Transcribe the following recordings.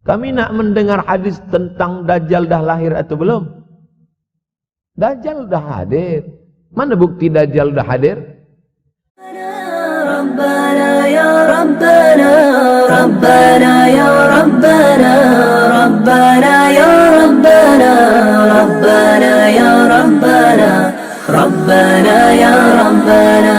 Kami nak mendengar hadis tentang Dajjal dah lahir atau belum? Dajjal dah hadir. Mana bukti Dajjal dah hadir? Rabbana ya Rabbana, Rabbana ya Rabbana, Rabbana ya Rabbana, Rabbana ya Rabbana, Rabbana ya Rabbana.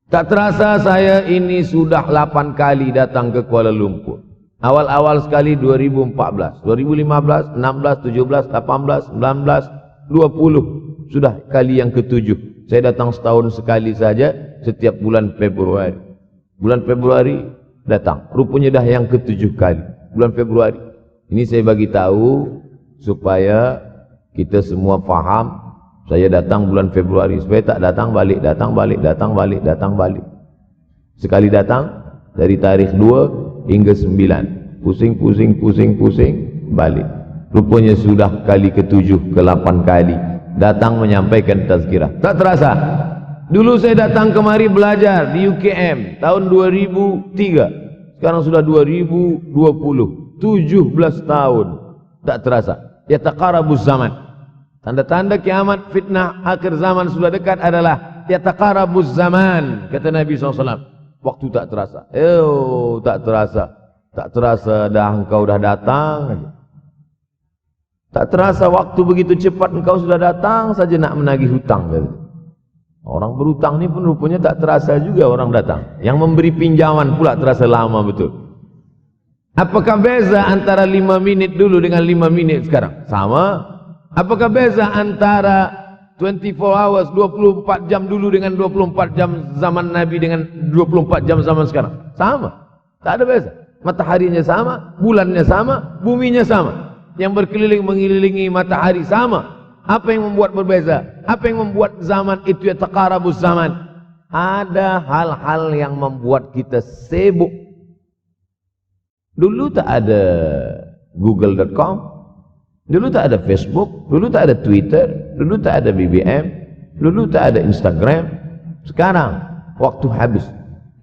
Tak terasa saya ini sudah 8 kali datang ke Kuala Lumpur. Awal-awal sekali 2014, 2015, 16, 17, 18, 19, 20. Sudah kali yang ke-7. Saya datang setahun sekali saja setiap bulan Februari. Bulan Februari datang. Rupanya dah yang ke-7 kali. Bulan Februari. Ini saya bagi tahu supaya kita semua faham. Saya datang bulan Februari supaya tak datang balik, datang balik, datang balik, datang balik. Sekali datang dari tarikh 2 hingga 9. Pusing, pusing, pusing, pusing, balik. Rupanya sudah kali ke-7, ke-8 kali datang menyampaikan tazkirah. Tak terasa. Dulu saya datang kemari belajar di UKM tahun 2003. Sekarang sudah 2020. 17 tahun. Tak terasa. Yataqarabuz zaman. Tanda-tanda kiamat, fitnah akhir zaman sudah dekat adalah yataqarabuz zaman, kata Nabi SAW. Waktu tak terasa. Tak terasa. Tak terasa dah engkau dah datang. Tak terasa waktu begitu cepat engkau sudah datang saja nak menagih hutang. Orang berhutang ni pun rupanya tak terasa juga orang datang. Yang memberi pinjaman pula terasa lama betul. Apakah beza antara 5 minit dulu dengan 5 minit sekarang? Sama. Apakah beza antara 24 hours, 24 jam dulu dengan 24 jam zaman Nabi dengan 24 jam zaman sekarang? Sama. Tak ada beza. Mataharinya sama, bulannya sama, buminya sama. Yang berkeliling mengelilingi matahari sama. Apa yang membuat berbeza? Apa yang membuat zaman itu yataqarabuz zaman? Ada hal-hal yang membuat kita sibuk. Dulu tak ada google.com, dulu tak ada Facebook, dulu tak ada Twitter, dulu tak ada BBM, dulu tak ada Instagram. Sekarang waktu habis.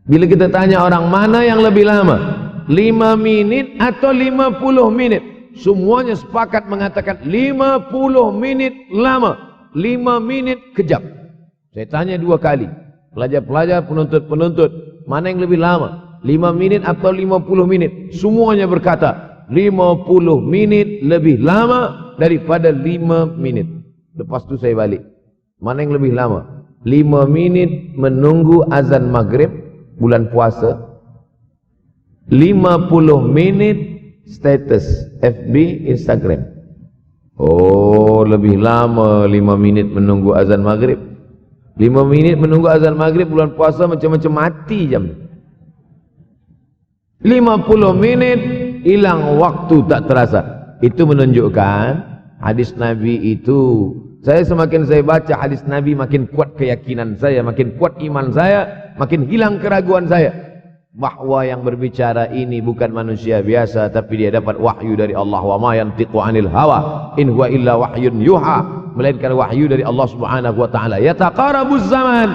Bila kita tanya orang mana yang lebih lama, 5 minit atau 50 minit, semuanya sepakat mengatakan 50 menit lama, 5 menit kejap. Saya tanya 2 kali, pelajar-pelajar, penuntut-penuntut, mana yang lebih lama, 5 menit atau 50 menit? Semuanya berkata 50 menit lebih lama daripada 5 menit. Lepas tu saya balik, mana yang lebih lama? 5 menit menunggu azan maghrib bulan puasa, 50 menit status FB, Instagram. Oh, lebih lama 5 menit menunggu azan maghrib. 5 menit menunggu azan maghrib bulan puasa macam-macam mati jam. 50 menit hilang waktu tak terasa. Itu menunjukkan hadis Nabi itu, saya semakin saya baca hadis Nabi makin kuat keyakinan saya, makin kuat iman saya, makin hilang keraguan saya bahwa yang berbicara ini bukan manusia biasa, tapi dia dapat wahyu dari Allah. Wa ma yantiqu anil hawa in huwa illa wahyun yuha, melainkan wahyu dari Allah Subhanahu wa taala. Yataqarabuz zaman,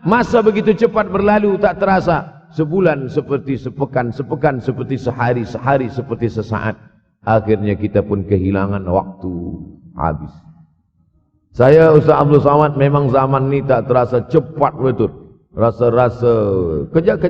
masa begitu cepat berlalu tak terasa. Sebulan seperti sepekan, sepekan seperti sehari, sehari seperti sesaat. Akhirnya kita pun kehilangan waktu, habis. Saya Ustaz Abdul Samad, memang zaman ni tak terasa cepat betul. Rasa-rasa kejap,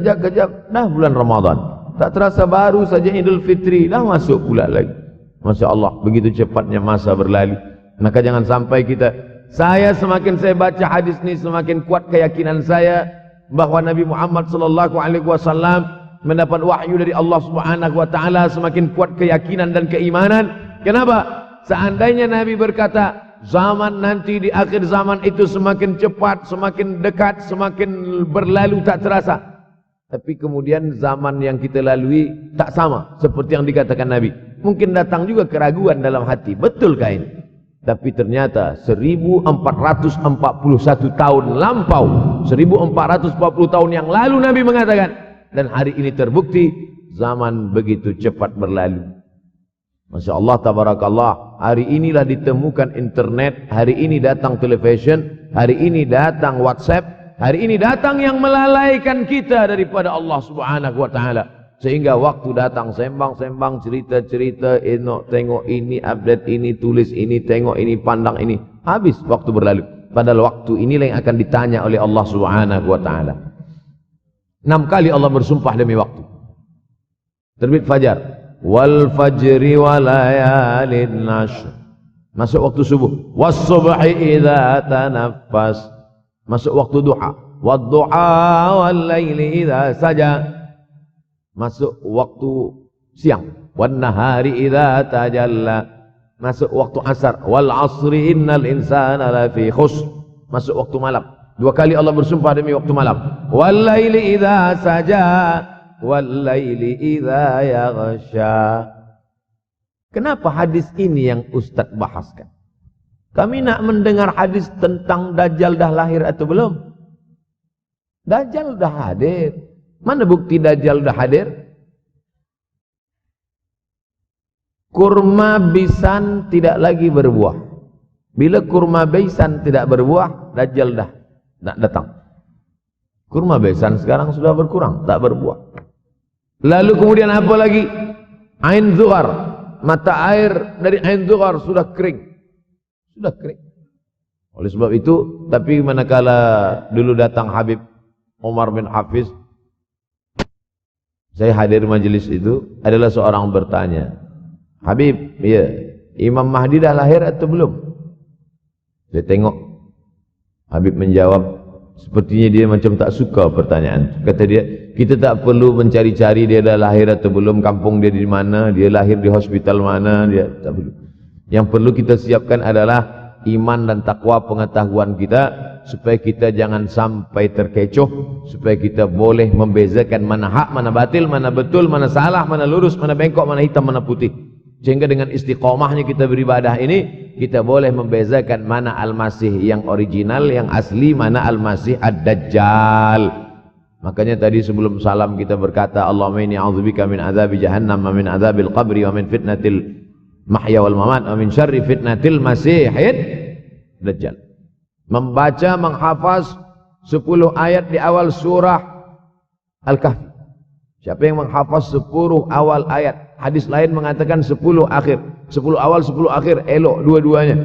dah bulan Ramadan. Tak terasa baru saja Idul Fitri, dah masuk pula lagi. Masya Allah, begitu cepatnya masa berlalu. Maka jangan sampai kita, semakin saya baca hadis ni semakin kuat keyakinan saya bahwa Nabi Muhammad sallallahu alaihi wasallam mendapat wahyu dari Allah Subhanahu wa taala, semakin kuat keyakinan dan keimanan. Kenapa? Seandainya Nabi berkata zaman nanti di akhir zaman itu semakin cepat, semakin dekat, semakin berlalu tak terasa. Tapi kemudian zaman yang kita lalui tak sama seperti yang dikatakan Nabi. Mungkin datang juga keraguan dalam hati, betulkah ini? Tapi ternyata 1441 tahun lampau, 1440 tahun yang lalu Nabi mengatakan, dan hari ini terbukti zaman begitu cepat berlalu. Masya Allah, tabarakallah. Hari inilah ditemukan internet, hari ini datang television, hari ini datang WhatsApp, hari ini datang yang melalaikan kita daripada Allah Subhanahu wa taala. Sehingga waktu datang sembang-sembang, cerita-cerita, tengok ini, update ini, tulis ini, tengok ini, pandang ini. Habis waktu berlalu. Padahal waktu inilah yang akan ditanya oleh Allah Subhanahu wa taala. 6 kali Allah bersumpah demi waktu. Terbit fajar. Wal fajri wa layalin nashr. Masuk waktu subuh. Was subhi idza tanaffas. Masuk waktu duha. Wad duha wal laili idza saja. Masuk waktu siang. Wan nahari idza tajalla. Masuk waktu asar. Wal asri innal insana lafi khusr. Masuk waktu malam. 2 kali Allah bersumpah demi waktu malam. Wal laili idza saja. Wal laili idza yaghsha. Kenapa hadis ini yang Ustaz bahaskan? Kami nak mendengar hadis tentang Dajjal dah lahir atau belum? Dajjal dah hadir. Mana bukti Dajjal dah hadir? Kurma bisan tidak lagi berbuah. Bila kurma bisan tidak berbuah, Dajjal dah nak datang. Kurma bisan sekarang sudah berkurang, tak berbuah. Lalu kemudian apa lagi? Ain Zuhar, mata air dari Ain Zuhar sudah kering. Sudah kering. Oleh sebab itu, tapi manakala dulu datang Habib Umar bin Hafiz, saya hadir majelis itu, adalah seorang bertanya, Habib, ya, Imam Mahdi dah lahir atau belum? Saya tengok, Habib menjawab, sepertinya dia macam tak suka pertanyaan. Kata dia, kita tak perlu mencari-cari dia dah lahir atau belum, kampung dia di mana, dia lahir di hospital mana, dia tak perlu. Yang perlu kita siapkan adalah iman dan takwa pengetahuan kita, supaya kita jangan sampai terkecoh, supaya kita boleh membezakan mana hak, mana batil, mana betul, mana salah, mana lurus, mana bengkok, mana hitam, mana putih. Sehingga dengan istiqomahnya kita beribadah ini, kita boleh membezakan mana Al-Masih yang original, yang asli, mana Al-Masih Ad-Dajjal. Makanya tadi sebelum salam kita berkata, Allahumma inni a'udzubika min azabi jahannam, wa min azabil qabri, wa min fitnatil mahya wal mamat, wa min syarri fitnatil masihid Dajjal. Membaca, menghafaz 10 ayat di awal surah Al-Kahfi. Siapa yang menghafaz 10 awal ayat, hadis lain mengatakan 10 akhir, 10 awal 10 akhir, elok dua-duanya.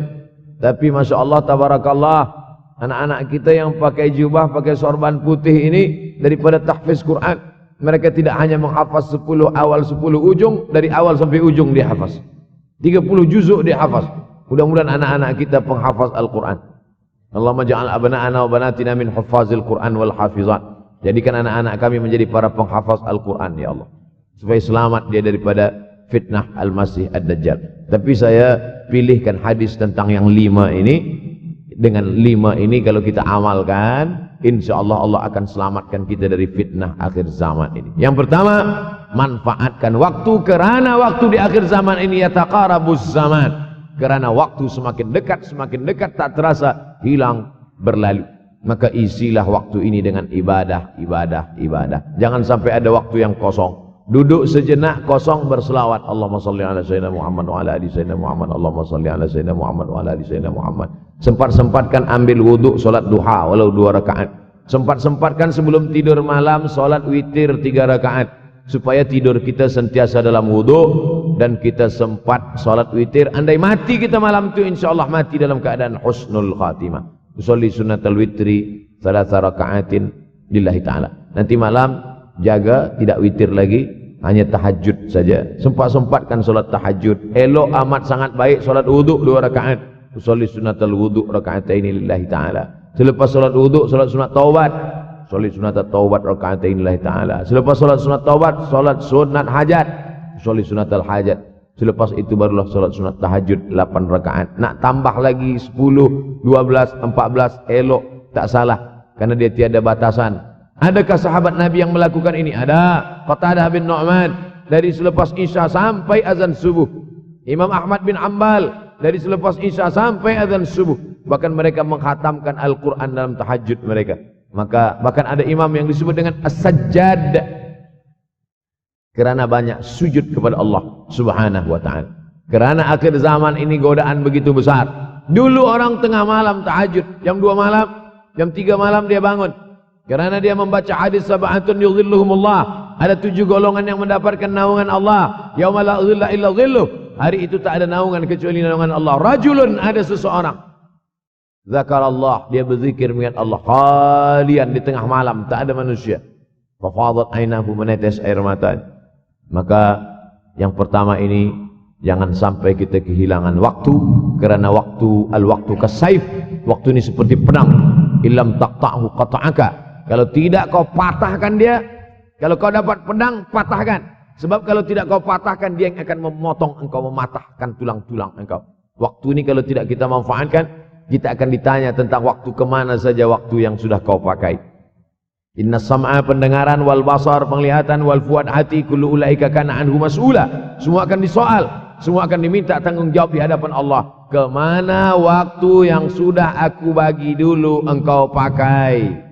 Tapi Masya Allah, tabarakallah, anak-anak kita yang pakai jubah, pakai sorban putih ini, daripada tahfiz Quran, mereka tidak hanya menghafaz 10 awal 10 ujung, dari awal sampai ujung dia hafaz, 30 juzuk dia hafaz. Mudah-mudahan anak-anak kita penghafaz Al-Quran. Allahumma ja'al abna'ana wa banatina min huffazil Quran wal hafizat. Jadikan anak-anak kami menjadi para penghafaz Al-Quran, ya Allah, supaya selamat dia daripada fitnah Al-Masih Ad-Dajjal. Tapi saya pilihkan hadis tentang yang 5 ini. Dengan 5 ini kalau kita amalkan, insya Allah Allah akan selamatkan kita dari fitnah akhir zaman ini. Yang pertama, manfaatkan waktu, kerana waktu di akhir zaman ini yataqarabuz zaman. Kerana waktu semakin dekat tak terasa, hilang, berlalu. Maka isilah waktu ini dengan ibadah. Jangan sampai ada waktu yang kosong. Duduk sejenak kosong berselawat. Allahumma salli ala sayyidina Muhammad wa ala ali sayyidina Muhammad. Allahumma salli ala sayyidina Muhammad wa ala ali sayyidina Muhammad. Sempat-sempatkan ambil wuduk solat duha walau 2 rakaat. Sempat-sempatkan sebelum tidur malam solat witir 3 rakaat. Supaya tidur kita sentiasa dalam wuduk, dan kita sempat salat witir. Andai mati kita malam itu, insyaallah mati dalam keadaan husnul khatimah. Usolli sunnatal witri 3 raka'atin lillahi ta'ala. Nanti malam jaga tidak witir lagi, hanya tahajud saja. Sempat-sempatkan salat tahajud. Elok amat sangat baik salat wuduk 2 rakaat. Usolli sunnatal wudu raka'ataini lillahi ta'ala. Selepas salat wuduk, salat sunat taubat. Salat sunat taubat raka'atain lillahi ta'ala. Selepas salat sunat taubat, salat sunat hajat. Salat sunat al-hajat. Selepas itu barulah salat sunat tahajud 8 rakaat. Nak tambah lagi 10, 12, 14, elok, tak salah, karena dia tiada batasan. Adakah sahabat Nabi yang melakukan ini? Ada. Qatadah bin Nu'man, dari selepas Isya sampai azan subuh. Imam Ahmad bin Ambal, dari selepas Isya sampai azan subuh. Bahkan mereka mengkhatamkan Al-Quran dalam tahajud mereka. Maka bahkan ada imam yang disebut dengan as-sajjad, kerana banyak sujud kepada Allah Subhanahu wa ta'ala. Kerana akhir zaman ini godaan begitu besar. Dulu orang tengah malam tahajud, jam 2 malam, jam 3 malam dia bangun. Karena dia membaca hadis sab'atun yudhilluhumullah. Ada 7 golongan yang mendapatkan naungan Allah. Yauma la dhilla illa dhilluh. Hari itu tak ada naungan kecuali naungan Allah. Rajulun, ada seseorang. Zakarallah, dia berzikir mengingat Allah. Khalian, di tengah malam, tak ada manusia. Fafadat ainahu, menetes air mata. Maka yang pertama ini, jangan sampai kita kehilangan waktu. Kerana waktu kasaif. Waktu ini seperti pedang. Illam taqta'hu qata'aka. Kalau tidak kau patahkan dia. Kalau kau dapat pedang, patahkan. Sebab kalau tidak kau patahkan, dia yang akan memotong engkau, mematahkan tulang-tulang engkau. Waktu ini kalau tidak kita manfaatkan, kita akan ditanya tentang waktu kemana saja waktu yang sudah kau pakai. Inna sam'a, pendengaran, wal basar, penglihatan, wal fuad, hati, kullu ulaika kana anhu mas'ula. Semua akan disoal, semua akan diminta tanggung jawab di hadapan Allah. Kemana waktu yang sudah aku bagi dulu engkau pakai?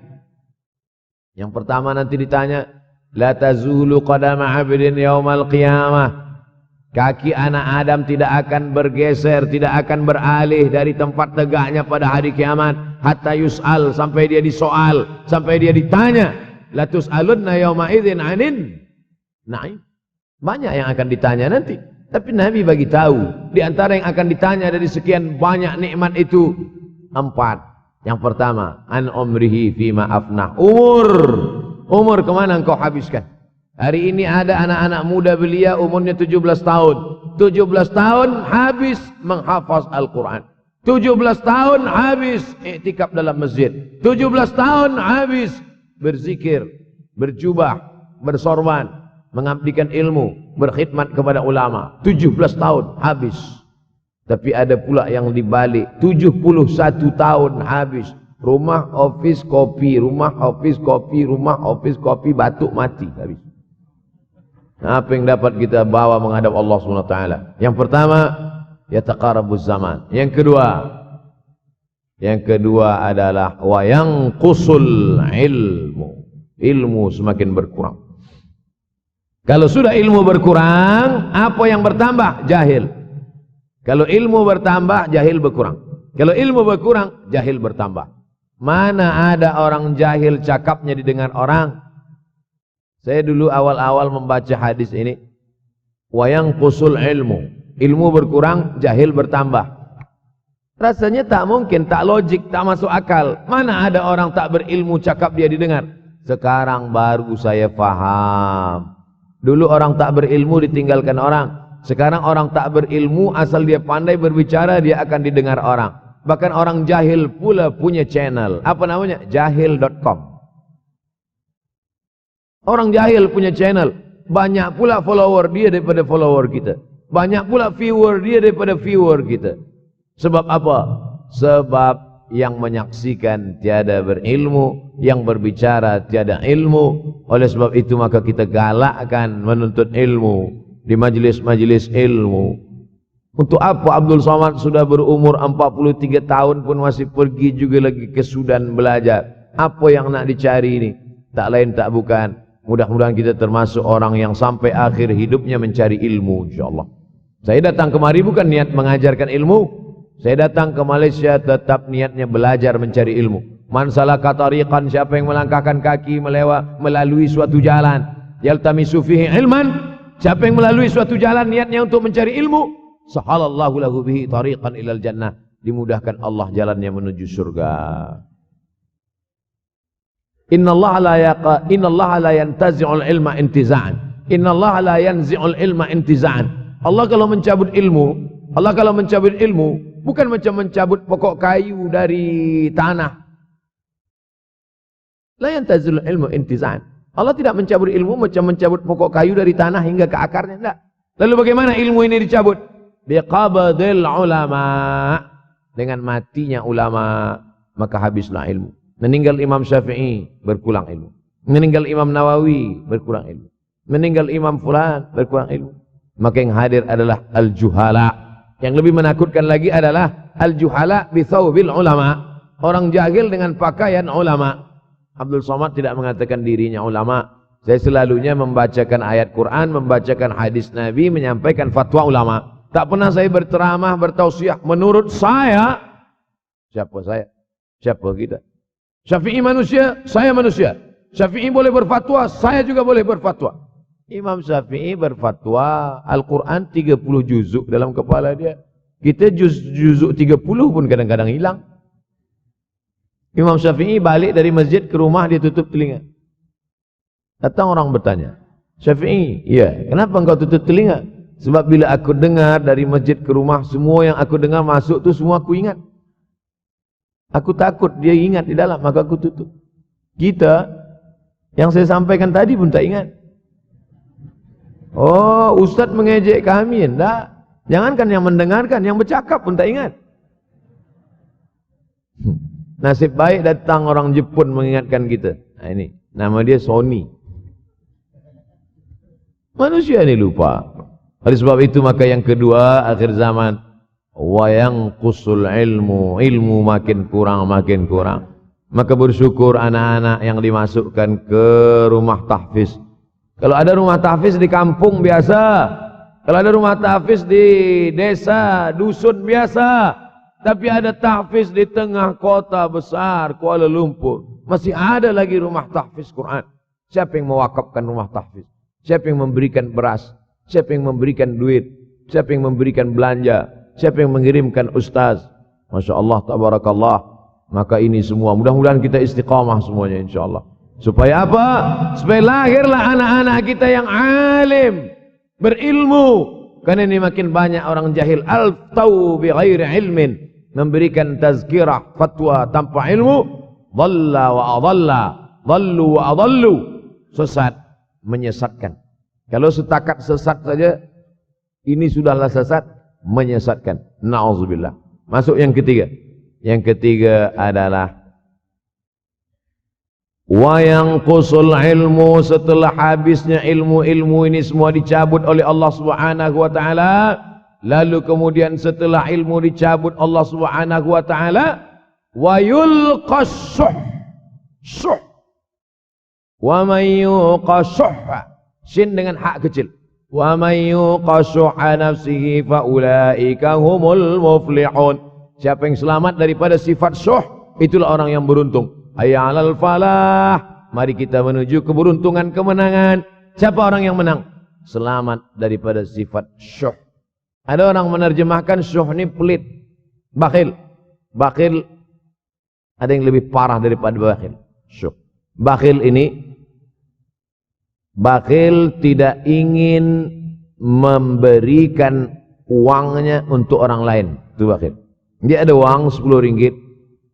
Yang pertama nanti ditanya, la tazulu qadama 'abdin yaumal qiyamah. Kaki anak Adam tidak akan bergeser, tidak akan beralih dari tempat tegaknya pada hari kiamat hatta yus'al, sampai dia disoal, sampai dia ditanya. La tus'alunna yauma idzin 'anin na'im. Banyak yang akan ditanya nanti. Tapi Nabi bagi tahu, di antara yang akan ditanya dari sekian banyak nikmat itu 4. Yang pertama, an umrihi fima afnah. Umur kemana engkau habiskan? Hari ini ada anak-anak muda belia umurnya 17 tahun. 17 tahun habis menghafaz Al-Quran. 17 tahun habis iktikaf dalam masjid. 17 tahun habis berzikir, berjubah, bersorban, mengabdikan ilmu, berkhidmat kepada ulama. 17 tahun habis. Tapi ada pula yang dibalik, 71 tahun habis. Rumah, office, kopi, rumah, office, kopi, rumah, office, kopi, batuk, mati habis. Apa yang dapat kita bawa menghadap Allah SWT? Yang pertama, yataqarabuz zaman. Yang kedua adalah wa yanqusul ilmu. Ilmu semakin berkurang. Kalau sudah ilmu berkurang, apa yang bertambah? Jahil. Kalau ilmu bertambah, jahil berkurang. Kalau ilmu berkurang, jahil bertambah. Mana ada orang jahil cakapnya didengar orang? Saya dulu awal-awal membaca hadis ini. Wa yanqusul ilmu. Ilmu berkurang, jahil bertambah. Rasanya tak mungkin, tak logik, tak masuk akal. Mana ada orang tak berilmu cakap dia didengar? Sekarang baru saya faham. Dulu orang tak berilmu ditinggalkan orang. Sekarang orang tak berilmu, asal dia pandai berbicara, dia akan didengar orang. Bahkan orang jahil pula punya channel. Apa namanya? Jahil.com. Orang jahil punya channel. Banyak pula follower dia daripada follower kita. Banyak pula viewer dia daripada viewer kita. Sebab apa? Sebab yang menyaksikan tiada berilmu, yang berbicara tiada ilmu. Oleh sebab itu maka kita galakkan menuntut ilmu di majlis-majlis ilmu. Untuk apa Abdul Somad sudah berumur 43 tahun pun masih pergi juga lagi ke Sudan belajar? Apa yang nak dicari ini? Tak lain tak bukan, mudah-mudahan kita termasuk orang yang sampai akhir hidupnya mencari ilmu, insyaAllah. Saya datang kemari bukan niat mengajarkan ilmu. Saya datang ke Malaysia tetap niatnya belajar mencari ilmu. Man salaka tariqan, siapa yang melangkahkan kaki melalui suatu jalan, yaltamisu fihi ilman, siapa yang melalui suatu jalan niatnya untuk mencari ilmu, sahalallahu lahu bihi tariqan ilal jannah, dimudahkan Allah jalannya menuju surga. Innallaha la yantazi'ul ilma intiza'an. Innallaha la yanzi'ul ilma intiza'an. Allah kalau mencabut ilmu, bukan macam mencabut pokok kayu dari tanah. La yantazilul ilmu intiza'an. Allah tidak mencabut ilmu macam mencabut pokok kayu dari tanah hingga ke akarnya, tidak. Lalu bagaimana ilmu ini dicabut? Biqabdil ulama. Dengan matinya ulama, maka habislah ilmu. Meninggal Imam Syafi'i, berkurang ilmu. Meninggal Imam Nawawi, berkurang ilmu. Meninggal Imam Fulan, berkurang ilmu. Maka yang hadir adalah al-juhala. Yang lebih menakutkan lagi adalah al-juhala bi thawbil ulama. Orang jahil dengan pakaian ulama. Abdul Somad tidak mengatakan dirinya ulama. Saya selalunya membacakan ayat Quran, membacakan hadis Nabi, menyampaikan fatwa ulama. Tak pernah saya berceramah, bertausiah. Menurut saya, siapa saya? Siapa kita? Syafi'i manusia, saya manusia. Syafi'i boleh berfatwa, saya juga boleh berfatwa. Imam Syafi'i berfatwa Al-Quran 30 juzuk dalam kepala dia. Kita juzuk 30 pun kadang-kadang hilang. Imam Syafi'i balik dari masjid ke rumah, dia tutup telinga. Datang orang bertanya, Syafi'i, ya, kenapa engkau tutup telinga? Sebab bila aku dengar dari masjid ke rumah, semua yang aku dengar masuk tu semua aku ingat. Aku takut dia ingat di dalam, maka aku tutup. Kita, yang saya sampaikan tadi pun tak ingat. Oh, Ustaz mengejek kami, enggak. Jangankan yang mendengarkan, yang bercakap pun tak ingat. Nasib baik datang orang Jepun mengingatkan kita. Nah, ini, nama dia Sony. Manusia ini lupa. Oleh sebab itu maka yang kedua, akhir zaman, wa yanqusul ilmu, ilmu makin kurang. Maka bersyukur anak-anak yang dimasukkan ke rumah tahfiz. Kalau ada rumah tahfiz di kampung biasa, kalau ada rumah tahfiz di desa, dusun biasa, tapi ada tahfiz di tengah kota besar Kuala Lumpur, masih ada lagi rumah tahfiz Quran. Siapa yang mewakafkan rumah tahfiz? Siapa yang memberikan beras? Siapa yang memberikan duit? Siapa yang memberikan belanja? Siapa yang mengirimkan ustaz? Masya Allah, tabarakallah. Maka ini semua, mudah-mudahan kita istiqamah semuanya insyaAllah. Supaya apa? Supaya lahirlah anak-anak kita yang alim, berilmu. Karena ini makin banyak orang jahil. Al-taw bi ghairi ilmin, memberikan tazkirah, fatwa tanpa ilmu. Dhalla wa adalla, dhallu wa adallu, sesat, menyesatkan. Kalau setakat sesat saja, ini sudahlah sesat, menyesatkan. Na'udzubillah. Masuk yang ketiga. Yang ketiga adalah wa yanqusul ilmu, setelah habisnya ilmu-ilmu ini semua dicabut oleh Allah Subhanahu wa taala, lalu kemudian setelah ilmu dicabut Allah Subhanahu wa taala, wa yulqas syuh. Wa may yuqashuha, sin dengan hak kecil. Wa may yuqashuha nafsihi fa ulaika humul muflihun. Siapa yang selamat daripada sifat syuh, itulah orang yang beruntung. Hayya 'alal falah, mari kita menuju keberuntungan, kemenangan. Siapa orang yang menang? Selamat daripada sifat syuh. Ada orang menerjemahkan syuh ini pelit, bakhil. Bakhil ada yang lebih parah daripada bakhil. Syuh. Bakhil ini, bakhil tidak ingin memberikan uangnya untuk orang lain. Itu bakhil. Dia ada uang 10 ringgit.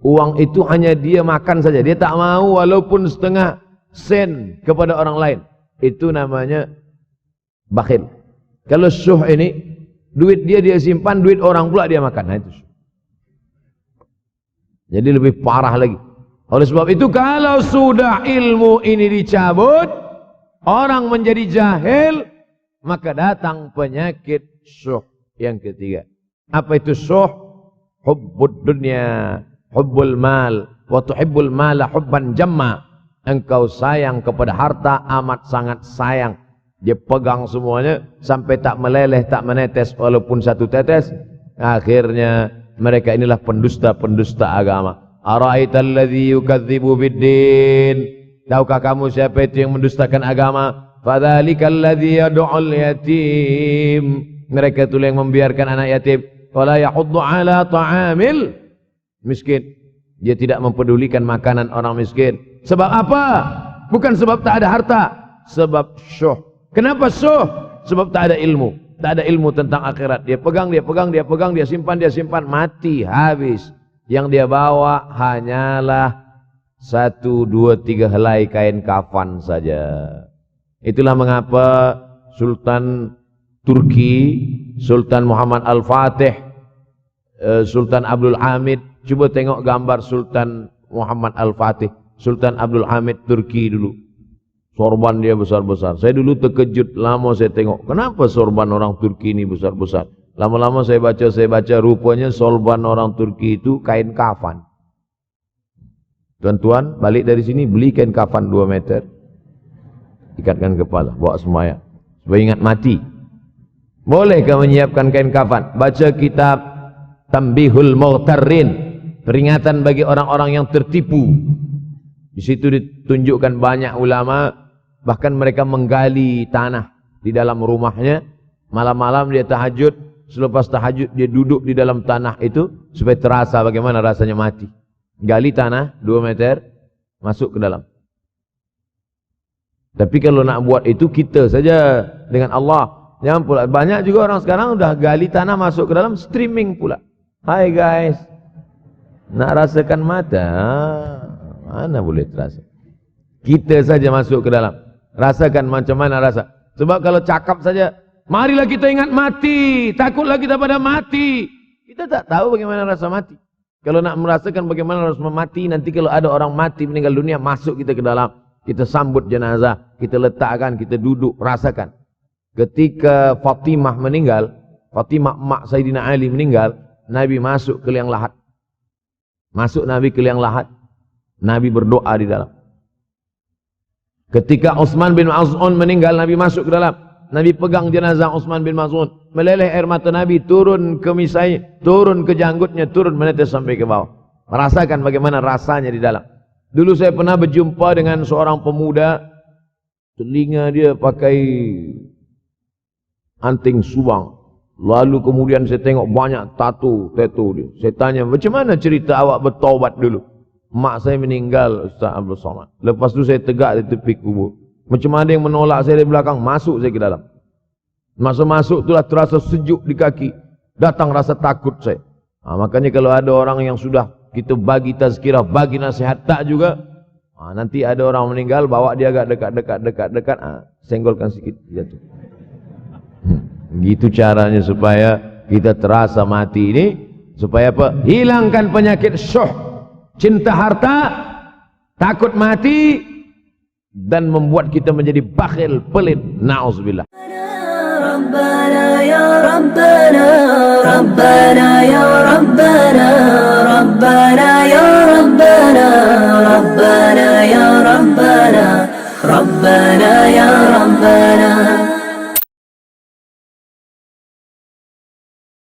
Uang itu hanya dia makan saja. Dia tak mau walaupun setengah sen kepada orang lain. Itu namanya bakhil. Kalau syuh ini, duit dia simpan, duit orang pula dia makan. Nah, itu syuh. Jadi lebih parah lagi. Oleh sebab itu kalau sudah ilmu ini dicabut, orang menjadi jahil, maka datang penyakit syuh yang ketiga. Apa itu syuh? Hubbud dunya, hubbul mal, wa tuhibbul mala hubban jamma. Engkau sayang kepada harta, amat sangat sayang. Dia pegang semuanya sampai tak meleleh, tak menetes walaupun satu tetes. Akhirnya mereka inilah pendusta-pendusta agama. Ara'aital ladzi yukadzibu biddin. Tahukah kamu siapa itu yang mendustakan agama? Fadzalikal ladzi yad'ul yatim. Mereka itulah yang membiarkan anak yatim. Wala yahuddu ala ta'amil miskin. Dia tidak mempedulikan makanan orang miskin. Sebab apa? Bukan sebab tak ada harta, sebab syuh. Kenapa syuh? Sebab tak ada ilmu. Tak ada ilmu tentang akhirat. Dia pegang, dia simpan, mati, habis. Yang dia bawa hanyalah 1, 2, 3 helai kain kafan saja. Itulah mengapa Sultan Turki, Sultan Muhammad Al-Fatih, Sultan Abdul Hamid. Coba tengok gambar Sultan Muhammad Al-Fatih, Sultan Abdul Hamid Turki dulu. Sorban dia besar-besar. Saya dulu terkejut, lama saya tengok. Kenapa sorban orang Turki ini besar-besar? Lama-lama saya baca, rupanya sorban orang Turki itu kain kafan. Tuan-tuan, balik dari sini beli kain kafan 2 meter. Ikatkan kepala, bawa sembahyang. Supaya ingat mati. Bolehkah menyiapkan kain kafan? Baca kitab Tambihul Mughtarrin, peringatan bagi orang-orang yang tertipu. Di situ ditunjukkan banyak ulama, bahkan mereka menggali tanah di dalam rumahnya. Malam-malam dia tahajud, selepas tahajud dia duduk di dalam tanah itu supaya terasa bagaimana rasanya mati. Gali tanah 2 meter, masuk ke dalam. Tapi kalau nak buat itu kita saja dengan Allah. Jangan pula, banyak juga orang sekarang udah gali tanah masuk ke dalam, streaming pula. Hai guys, nak rasakan mata? Mana boleh terasa? Kita saja masuk ke dalam, rasakan macam mana rasa. Sebab kalau cakap saja, marilah kita ingat mati, takutlah kita pada mati. Kita tak tahu bagaimana rasa mati. Kalau nak merasakan bagaimana rasa mati, nanti kalau ada orang mati meninggal dunia, masuk kita ke dalam. Kita sambut jenazah, kita letakkan, kita duduk, rasakan. Ketika Fatimah meninggal, Fatimah emak Sayyidina Ali meninggal, Nabi masuk ke liang lahat. Masuk Nabi ke liang lahat. Nabi berdoa di dalam. Ketika Utsman bin Maz'un meninggal, Nabi masuk ke dalam. Nabi pegang jenazah Utsman bin Maz'un. Meleleh air mata Nabi, turun ke misai, turun ke janggutnya, turun menetes sampai ke bawah. Merasakan bagaimana rasanya di dalam. Dulu saya pernah berjumpa dengan seorang pemuda, telinga dia pakai anting subang. Lalu kemudian saya tengok banyak tato dia. Saya tanya, macam mana cerita awak bertaubat dulu? Mak saya meninggal, Ustaz Abdul Somad. Lepas tu saya tegak di tepi kubur. Macam ada yang menolak saya dari belakang, masuk saya ke dalam. Masa masuk itulah terasa sejuk di kaki. Datang rasa takut saya. Makanya kalau ada orang yang sudah kita bagi tazkirah, bagi nasihat tak juga, nanti ada orang meninggal, bawa dia agak dekat, senggolkan sikit, jatuh. Gitu caranya supaya kita terasa mati ini, supaya apa? Hilangkan penyakit syuh, cinta harta, takut mati, dan membuat kita menjadi bakhil, pelit. Na'udzubillah. ربنا يا ربنا ربنا يا ربنا ربنا يا ربنا ربنا يا ربنا ربنا يا ربنا